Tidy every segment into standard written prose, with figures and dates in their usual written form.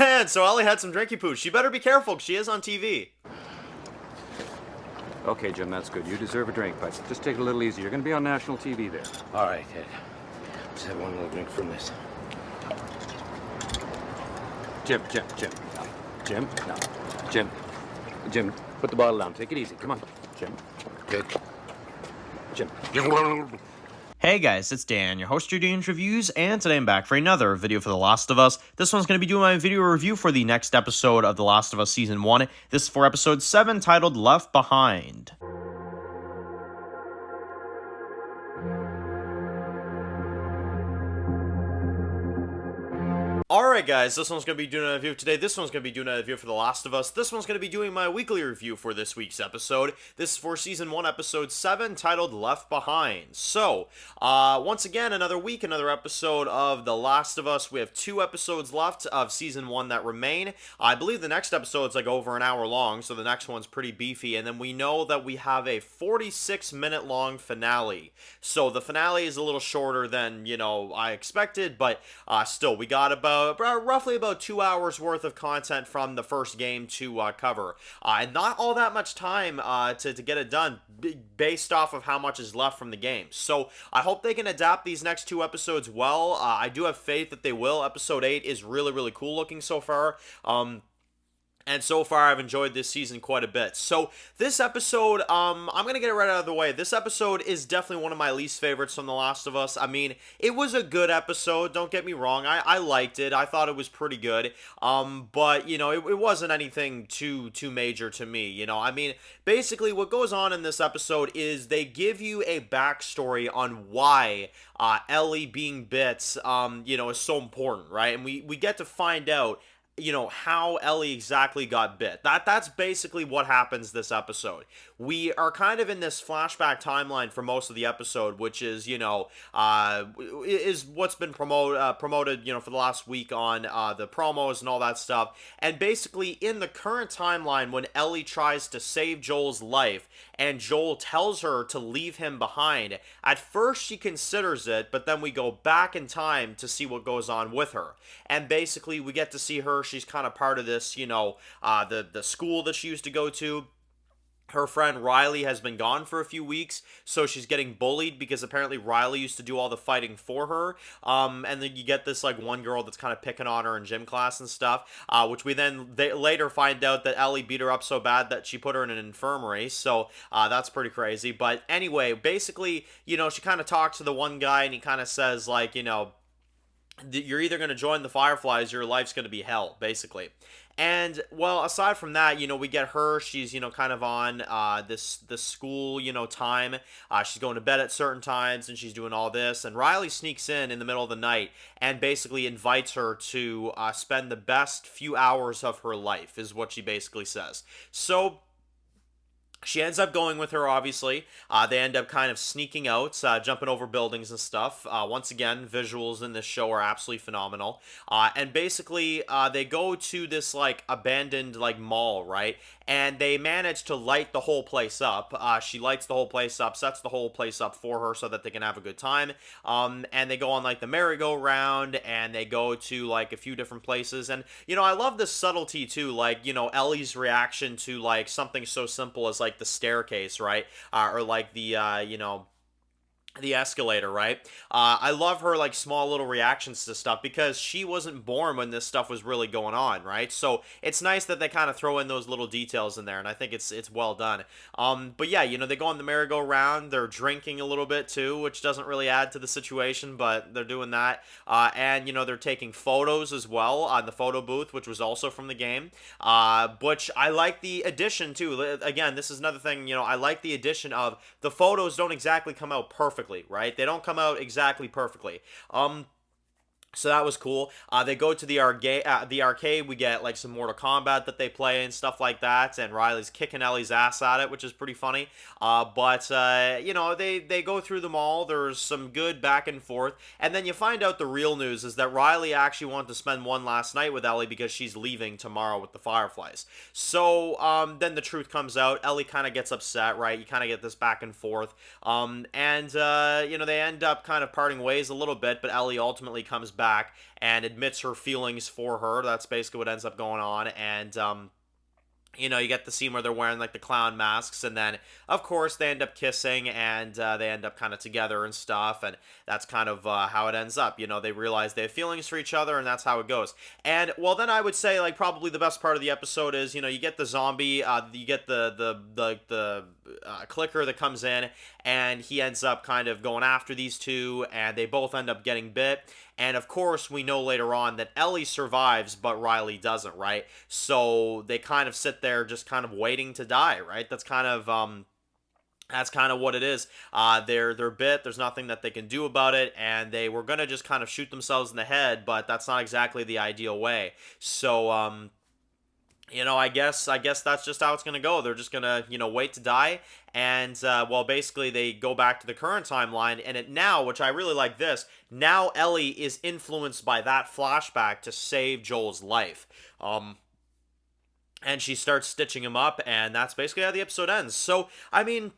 Man, so Ellie had some drinky poo. She better be careful, 'cause she is on TV. Okay, Jim, that's good. You deserve a drink, but just take it a little easy. You're going to be on national TV there. All right, Ed. Just have one little drink from this. Jim, no. Jim, no. Jim, put the bottle down. Take it easy. Come on. Jim. Good. Jim. Hey guys, it's Dan, your host of Dan's Reviews, and today I'm back for another video for The Last of Us. This one's going to be doing my video review for the next episode of The Last of Us Season 1. This is for Episode 7, titled Left Behind. Alright guys, this one's going to be doing a review today. This one's going to be doing a review for The Last of Us. This one's going to be doing my weekly review for this week's episode. This is for Season 1, Episode 7, titled Left Behind. So, once again, another week, another episode of The Last of Us. We have 2 episodes left of Season 1 that remain. I believe the next episode's like over an hour long, so the next one's pretty beefy. And then we know that we have a 46-minute long finale. So the finale is a little shorter than, I expected, but still, we got roughly about 2 hours worth of content from the first game to cover, and not all that much time to get it done based off of how much is left from the game. So I hope they can adapt these next 2 episodes well. I do have faith that they will. Episode 8 is really, really cool looking so far. And so far, I've enjoyed this season quite a bit. So, this episode, I'm going to get it right out of the way. This episode is definitely one of my least favorites from The Last of Us. I mean, it was a good episode, don't get me wrong. I liked it. I thought it was pretty good. But, it wasn't anything too major to me. I mean, basically, what goes on in this episode is they give you a backstory on why Ellie being bit, is so important, right? And we get to find out how Ellie exactly got bit. That's basically what happens this episode. We are kind of in this flashback timeline for most of the episode, which is, is what's been promoted, for the last week on the promos and all that stuff. And basically, in the current timeline, when Ellie tries to save Joel's life, and Joel tells her to leave him behind, at first she considers it, but then we go back in time to see what goes on with her. And basically, we get to see her. She's kind of part of this, the school that she used to go to. Her friend Riley has been gone for a few weeks, so she's getting bullied because apparently Riley used to do all the fighting for her. And then you get this one girl that's kind of picking on her in gym class and stuff, which we then later find out that Ellie beat her up so bad that she put her in an infirmary. So that's pretty crazy. But anyway, basically, she kind of talks to the one guy and he kind of says you're either going to join the Fireflies or your life's going to be hell, basically. And, well, aside from that, we get her. She's, kind of on this school, time. She's going to bed at certain times, and she's doing all this. And Riley sneaks in the middle of the night and basically invites her to spend the best few hours of her life, is what she basically says. So she ends up going with her, obviously. They end up kind of sneaking out, jumping over buildings and stuff. Once again, visuals in this show are absolutely phenomenal. And basically, they go to this, abandoned, mall, right? And they manage to light the whole place up. She lights the whole place up, sets the whole place up for her so that they can have a good time. And they go on, the merry-go-round, and they go to, a few different places. And, I love this subtlety, too. Ellie's reaction to, something so simple as, the staircase, right? Or the escalator, right? I love her small little reactions to stuff because she wasn't born when this stuff was really going on, right? So it's nice that they kind of throw in those little details in there, and I think it's well done. But yeah, they go on the merry-go-round. They're drinking a little bit too, which doesn't really add to the situation, but they're doing that. And they're taking photos as well on the photo booth, which was also from the game. Which I like the addition too. Again, this is another thing. I like the addition of the photos don't exactly come out perfectly, right? They don't come out exactly perfectly. So that was cool. They go to the arcade. We get some Mortal Kombat that they play and stuff like that. And Riley's kicking Ellie's ass at it, which is pretty funny. But they go through them all. There's some good back and forth. And then you find out the real news is that Riley actually wanted to spend one last night with Ellie because she's leaving tomorrow with the Fireflies. So then the truth comes out. Ellie kind of gets upset, right? You kind of get this back and forth. They end up kind of parting ways a little bit, but Ellie ultimately comes back back and admits her feelings for her. That's basically what ends up going on. And you know, you get the scene where they're wearing like the clown masks, and then of course they end up kissing, and they end up kind of together and stuff, and that's kind of how it ends up. You know, they realize they have feelings for each other, and that's how it goes. And well, then I would say like probably the best part of the episode is, you know, you get the zombie, you get the clicker that comes in, and he ends up kind of going after these two, and they both end up getting bit. And of course, we know later on that Ellie survives, but Riley doesn't, right? So they kind of sit there just kind of waiting to die, right? That's kind of what it is. They're bit. There's nothing that they can do about it, and they were gonna just kind of shoot themselves in the head, but that's not exactly the ideal way. So you know, I guess that's just how it's gonna go. They're just gonna, you know, wait to die, and well, basically they go back to the current timeline, and it now, which I really like this, now Ellie is influenced by that flashback to save Joel's life. And she starts stitching him up, and that's basically how the episode ends. So, I mean,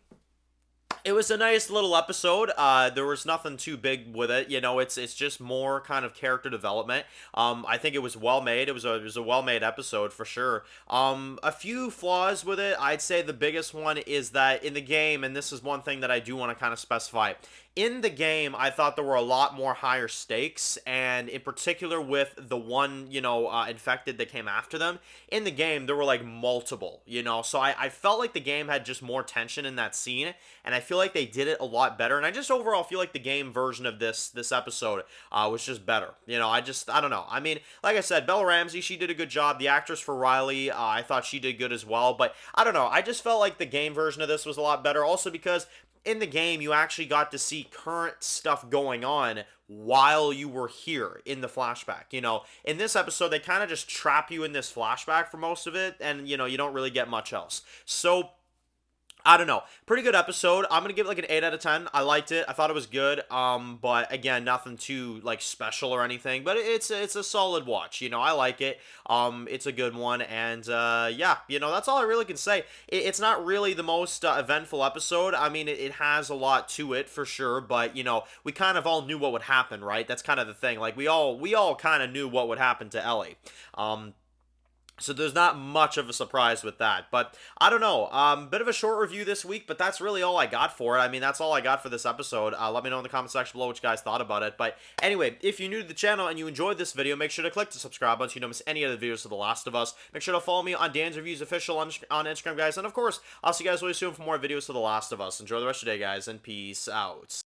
it was a nice little episode. There was nothing too big with it. You know, it's just more kind of character development. I think it was well made. It was a well made episode for sure. A few flaws with it. I'd say the biggest one is that in the game, and this is one thing that I do want to kind of specify. In the game, I thought there were a lot more higher stakes, and in particular with the one, you know, infected that came after them. In the game, there were like multiple, you know, so I felt like the game had just more tension in that scene, and I feel like they did it a lot better, and I just overall feel like the game version of this episode was just better. You know, I don't know. I mean, like I said, Bella Ramsey, she did a good job. The actress for Riley, I thought she did good as well, but I don't know. I just felt like the game version of this was a lot better, also because in the game, you actually got to see current stuff going on while you were here in the flashback. You know, in this episode, they kind of just trap you in this flashback for most of it, and, you know, you don't really get much else. So, I don't know. Pretty good episode. I'm going to give it like an 8 out of 10. I liked it. I thought it was good. But again, nothing too like special or anything, but it's a solid watch. You know, I like it. It's a good one. And yeah, you know, that's all I really can say. It's not really the most eventful episode. I mean, it has a lot to it for sure, but you know, we kind of all knew what would happen, right? That's kind of the thing. Like we all kind of knew what would happen to Ellie. So there's not much of a surprise with that, but I don't know. Bit of a short review this week, but that's really all I got for it. I mean, that's all I got for this episode. Let me know in the comment section below what you guys thought about it. But anyway, if you're new to the channel and you enjoyed this video, make sure to click the subscribe button so you don't miss any other videos of The Last of Us. Make sure to follow me on Dan's Reviews Official on Instagram, guys. And of course, I'll see you guys really soon for more videos of The Last of Us. Enjoy the rest of your day, guys, and peace out.